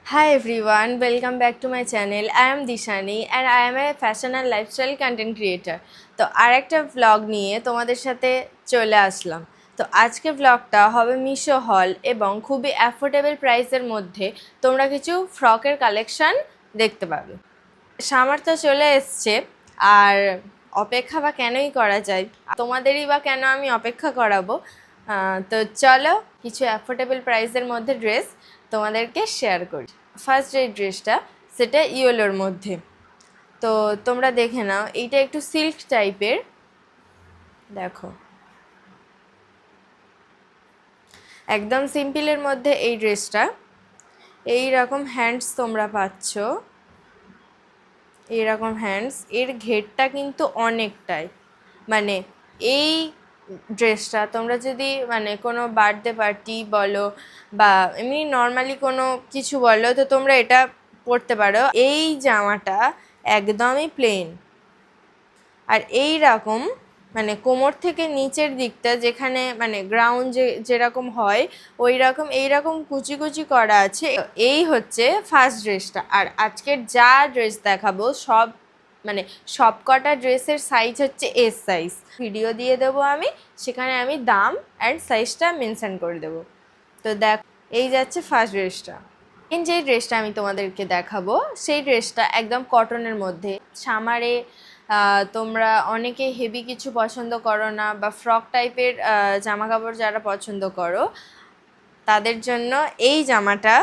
Hi everyone, welcome back to my channel. I am Dishani and I am a fashion and lifestyle content creator. তো আরেকটা vlog নিয়ে তোমাদের সাথে চলে আসলাম। তো আজকের vlogটা হবে মিশো হল এবং খুবই অ্যাফোর্ডেবল প্রাইসের মধ্যে তোমরা কিছু ফ্রকের কালেকশন দেখতে পাবে। সামার তো চলে এসছে আর অপেক্ষা বা কেনই করা যায়, তোমাদেরই বা কেন আমি অপেক্ষা করাবো। তো চলো কিছু অ্যাফোর্ডেবল প্রাইসের মধ্যে ড্রেস তোমাদেরকে শেয়ার করি। ফার্স্ট যে ড্রেসটা সেটা ইয়েলোর মধ্যে, তো তোমরা দেখে নাও। এইটা একটু সিল্ক টাইপের, দেখো একদম সিম্পলের মধ্যে এই ড্রেসটা। এই রকম হ্যান্ডস তোমরা পাচ্ছ, এইরকম হ্যান্ডস। এর ঘেরটা কিন্তু অনেকটাই, মানে এই ড্রেসটা তোমরা যদি মানে কোনো বার্থডে পার্টি বলো বা এমনি নর্মালি কোনো কিছু বলো, তো তোমরা এটা পরতে পারো। এই জামাটা একদমই প্লেন, আর এই রকম মানে কোমর থেকে নিচের দিকটা যেখানে মানে গ্রাউন্ড যেরকম হয় ওই রকম এইরকম কুচি কুচি করা আছে। এই হচ্ছে ফার্স্ট ড্রেসটা। আর আজকের যা ড্রেস দেখাবো সব মানে সব কটা ড্রেসের সাইজ হচ্ছে এস সাইজ। ভিডিও দিয়ে দেবো আমি, সেখানে আমি দাম অ্যান্ড সাইজটা মেনশন করে দেবো। তো দেখ, এই যাচ্ছে ফার্স্ট ড্রেসটা। যেই ড্রেসটা আমি তোমাদেরকে দেখাবো সেই ড্রেসটা একদম কটনের মধ্যে। সামারে তোমরা অনেকে হেভি কিছু পছন্দ করো না বা ফ্রক টাইপের জামা কাপড় যারা পছন্দ করো তাদের জন্য এই জামাটা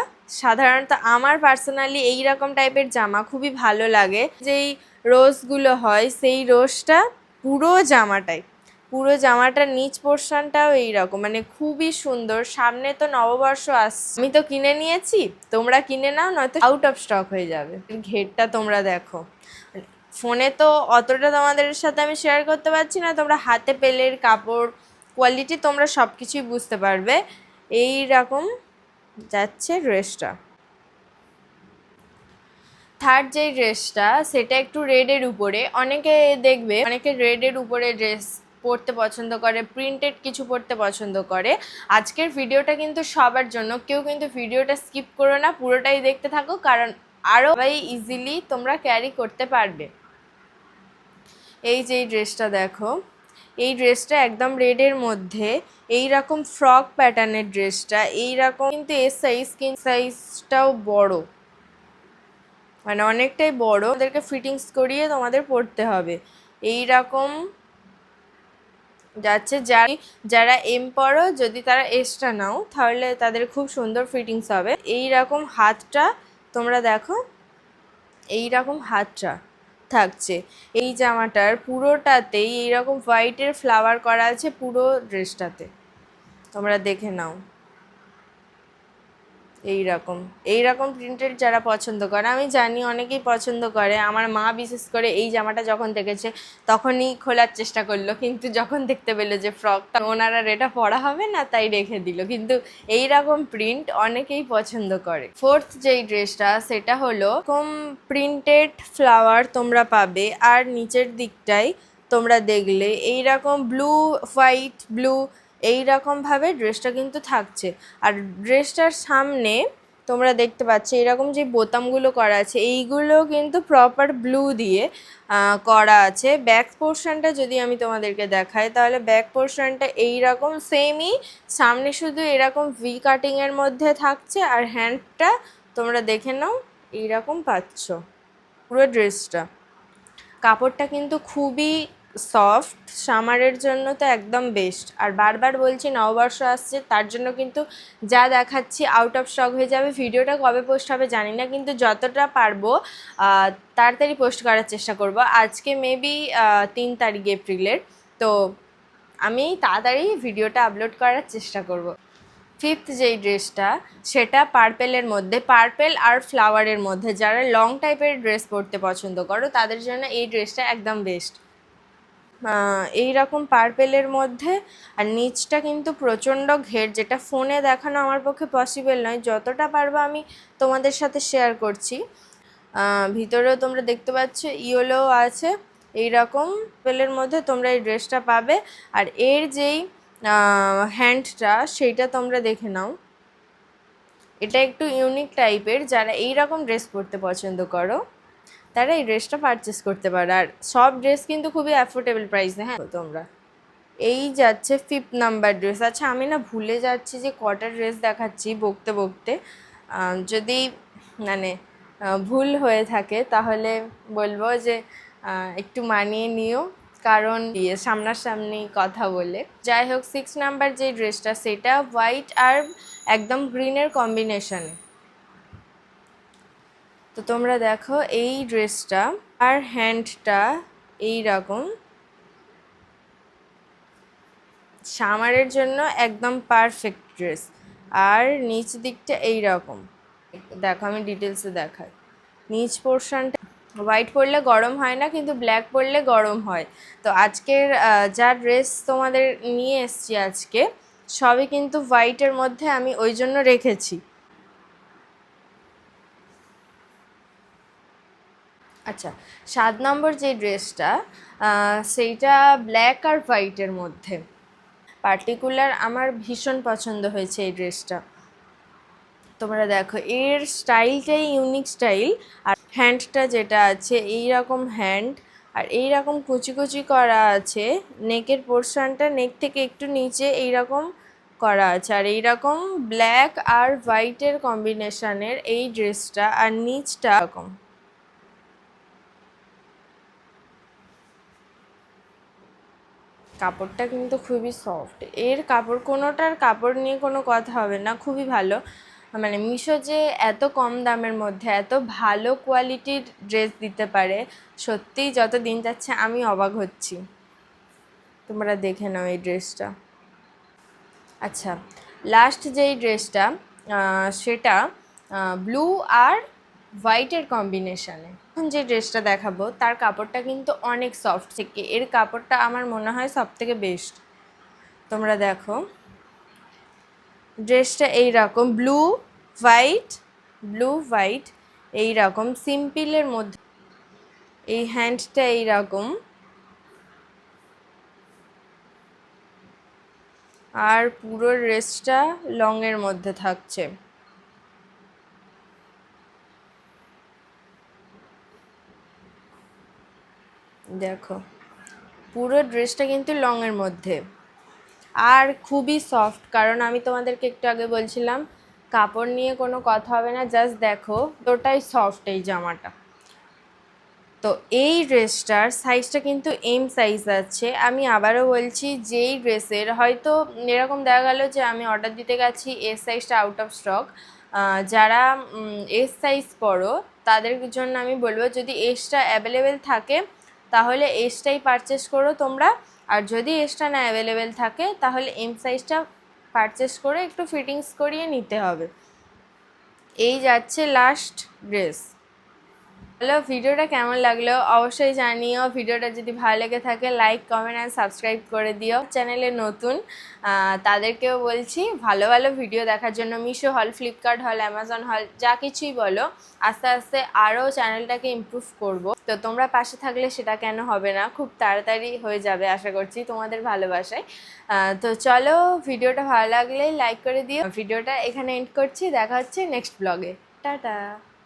সাধারণত আমার পার্সোনালি এই রকম টাইপের জামা খুবই ভালো লাগে। যেই রোজগুলো হয় সেই রোজটা পুরো জামাটার নিচ পোর্শনটাও এইরকম, মানে খুবই সুন্দর। সামনে তো নববর্ষ আসছে, আমি তো কিনে নিয়েছি, তোমরা কিনে নাও, নয়তো আউট অফ স্টক হয়ে যাবে। ঘেরটা তোমরা দেখো, ফোনে তো অতটা তোমাদের সাথে আমি শেয়ার করতে পারছি না, তোমরা হাতে পেলে কাপড় কোয়ালিটি তোমরা সব কিছুই বুঝতে পারবে। এই রকম যাচ্ছে ড্রেসটা। থার্ড যেই ড্রেসটা সেটা একটু রেডের উপরে। অনেকে দেখবে অনেকে রেডের উপরে ড্রেস পরতে পছন্দ করে, প্রিন্টেড কিছু পরতে পছন্দ করে। আজকের ভিডিওটা কিন্তু সবার জন্য, কেউ কিন্তু ভিডিওটা স্কিপ করো না, পুরোটাই দেখতে থাকো, কারণ আরও ইজিলি তোমরা ক্যারি করতে পারবে। এই যে এই ড্রেসটা দেখো, এই ড্রেসটা একদম রেডের মধ্যে এই রকম ফ্রক প্যাটার্নের ড্রেসটা এই রকম, কিন্তু এর সাইজটাও বড়, মানে অনেকটাই বড়। ওদেরকে ফিটিংস করিয়ে তোমাদের পরতে হবে। এই রকম যাচ্ছে। যারা এম পরো, যদি তারা এসটা নাও তাহলে তাদের খুব সুন্দর ফিটিংস হবে। এই রকম হাতটা তোমরা দেখো, এই রকম হাতটা থাকছে এই জামাটার পুরোটাতেই। এইরকম হোয়াইটের ফ্লাওয়ার করা আছে পুরো ড্রেসটাতে, তোমরা দেখে নাও। এইরকম প্রিন্টেড যারা পছন্দ করে, আমি জানি অনেকেই পছন্দ করে। আমার মা বিশেষ করে এই জামাটা যখন দেখেছে তখনই খোলার চেষ্টা করলো, কিন্তু যখন দেখতে পেলো যে ফ্রকটা ওনার আর এটা পরা হবে না তাই রেখে দিল। কিন্তু এইরকম প্রিন্ট অনেকেই পছন্দ করে। ফোর্থ যেই ড্রেসটা সেটা হলো কম প্রিন্টেড ফ্লাওয়ার তোমরা পাবে, আর নিচের দিকটাই তোমরা দেখলে এইরকম ব্লু, হোয়াইট ব্লু এইরকমভাবে ড্রেসটা কিন্তু থাকছে। আর ড্রেসটার সামনে তোমরা দেখতে পাচ্ছ এরকম যে বোতামগুলো করা আছে, এইগুলো কিন্তু প্রপার ব্লু দিয়ে করা আছে। ব্যাক পোর্শনটা যদি আমি তোমাদেরকে দেখাই তাহলে ব্যাক পোর্শনটা এইরকম সেমই, সামনে শুধু এরকম ভি কাটিংয়ের মধ্যে থাকছে। আর হ্যান্ডটা তোমরা দেখে নাও, এইরকম পাচ্ছ পুরো ড্রেসটা। কাপড়টা কিন্তু খুবই সফট, সামারের জন্য তো একদম বেস্ট। আর বারবার বলছি নববর্ষ আসছে, তার জন্য কিন্তু যা দেখাচ্ছি আউট অফ স্টক হয়ে যাবে। ভিডিওটা কবে পোস্ট হবে জানি না, কিন্তু যতটা পারবো তাড়াতাড়ি পোস্ট করার চেষ্টা করব। আজকে মেবি 3 তারিখ এপ্রিলের, তো আমি তাড়াতাড়ি ভিডিওটা আপলোড করার চেষ্টা করব। ফিফথ যেই ড্রেসটা সেটা পার্পেলের মধ্যে, পার্পেল আর ফ্লাওয়ারের মধ্যে। যারা লং টাইপের ড্রেস পরতে পছন্দ করো তাদের জন্য এই ড্রেসটা একদম বেস্ট। এই রকম পার্পেলের মধ্যে, আর নিচটা কিন্তু প্রচণ্ড ঘের, যেটা ফোনে দেখানো আমার পক্ষে পসিবল নয়। যতটা পারবো আমি তোমাদের সাথে শেয়ার করছি। ভিতরেও তোমরা দেখতে পাচ্ছ ইয়েলো আছে। এই রকম পেলের মধ্যে তোমরা এই ড্রেসটা পাবে। আর এর যেই হ্যান্ডটা সেইটা তোমরা দেখে নাও, এটা একটু ইউনিক টাইপের, যারা এই রকম ড্রেস পরতে পছন্দ করো তারা এই ড্রেসটা পারচেস করতে পারো। আর সব ড্রেস কিন্তু খুবই অ্যাফোর্ডেবল প্রাইসে। হ্যাঁ তোমরা এই যাচ্ছে 5th নাম্বার ড্রেস। আচ্ছা আমি না ভুলে যাচ্ছি যে কটা ড্রেস দেখাচ্ছি বকতে বকতে। যদি মানে ভুল হয়ে থাকে তাহলে বলবো যে একটু মানিয়ে নিও, কারণ সামনাসামনি কথা বলে। যাই হোক 6 নাম্বার যে ড্রেসটা সেটা হোয়াইট আর একদম গ্রিনের কম্বিনেশনে। তো তোমরা দেখো এই ড্রেসটা আর হ্যান্ডটা এই রকম, সামারের জন্য একদম পারফেক্ট ড্রেস। আর নিচ দিকটা এই রকম, দেখো আমি ডিটেলসে দেখাই। নিচ পোর্শনটা হোয়াইট পরলে গরম হয় না, কিন্তু ব্ল্যাক পরলে গরম হয়। তো আজকের যা ড্রেস তোমাদের নিয়ে এসছি আজকে সবই কিন্তু হোয়াইটের মধ্যে, আমি ওই জন্য রেখেছি। আচ্ছা 7 নম্বর যে ড্রেসটা সেইটা ব্ল্যাক আর হোয়াইটের মধ্যে। পার্টিকুলার আমার ভীষণ পছন্দ হয়েছে এই ড্রেসটা। তোমরা দেখো এর স্টাইলটাই ইউনিক স্টাইল। আর হ্যান্ডটা যেটা আছে এই রকম হ্যান্ড, আর এই রকম কুচি কুচি করা আছে। নেকের পোর্শনটা নেক থেকে একটু নিচে এই রকম করা আছে। আর এই রকম ব্ল্যাক আর হোয়াইটের কম্বিনেশনের এই ড্রেসটা, আর নিচটা এরকম। কাপড়টা কিন্তু খুবই সফট, এর কাপড় কোনোটার কাপড় নিয়ে কোনো কথা হবে না, খুবই ভালো। মানে মিশো যে এত কম দামের মধ্যে এত ভালো কোয়ালিটির ড্রেস দিতে পারে, সত্যিই যত দিন যাচ্ছে আমি অবাক হচ্ছি। তোমরা দেখে নাও এই ড্রেসটা। আচ্ছা লাস্ট যেই ড্রেসটা সেটা ব্লু আর হোয়াইটের কম্বিনেশানে। এখন যে ড্রেসটা দেখাবো তার কাপড়টা কিন্তু অনেক সফট থেকে, এর কাপড়টা আমার মনে হয় সব থেকে বেস্ট। তোমরা দেখো ড্রেসটা এই রকম ব্লু হোয়াইট এই রকম সিম্পলের মধ্যে। এই হ্যান্ডটা এই রকম, আর পুরো ড্রেসটা লংয়ের মধ্যে থাকছে। দেখো পুরো ড্রেসটা কিন্তু লংয়ের মধ্যে, আর খুবই সফট। কারণ আমি তোমাদেরকে একটু আগে বলছিলাম কাপড় নিয়ে কোনো কথা হবে না, জাস্ট দেখো তোটাই সফট এই জামাটা। তো এই ড্রেসটার সাইজটা কিন্তু এম সাইজ আছে। আমি আবারও বলছি যেই ড্রেসের হয়তো এরকম দেখা গেল যে আমি অর্ডার দিতে গেছি এস সাইজটা আউট অফ স্টক, যারা এস সাইজ পরো তাদের জন্য আমি বলবো যদি এসটা অ্যাভেলেবেল থাকে তাহলে এসটাই পারচেস করো তোমরা। আর যদি এসটা না অ্যাভেলেবেল থাকে তাহলে এম সাইজটা পারচেস করে একটু ফিটিংস করিয়ে নিতে হবে। এই যাচ্ছে লাস্ট ড্রেস। হ্যালো, ভিডিওটা কেমন লাগলো অবশ্যই জানিও। ভিডিওটা যদি ভালো লেগে থাকে লাইক কমেন্ট অ্যান্ড সাবস্ক্রাইব করে দিও। চ্যানেলে নতুন তাদেরকেও বলছি ভালো ভালো ভিডিও দেখার জন্য। মিশো হল, ফ্লিপকার্ট হল, অ্যামাজন হল, যা কিছুই বলো, আস্তে আস্তে আরও চ্যানেলটাকে ইমপ্রুভ করব। তো তোমরা পাশে থাকলে সেটা কেন হবে না, খুব তাড়াতাড়ি হয়ে যাবে আশা করছি তোমাদের ভালোবাসায়। তো চলো, ভিডিওটা ভালো লাগলে লাইক করে দিও। ভিডিওটা এখানে এন্ড করছি, দেখা হচ্ছে নেক্সট ব্লগে। টাটা।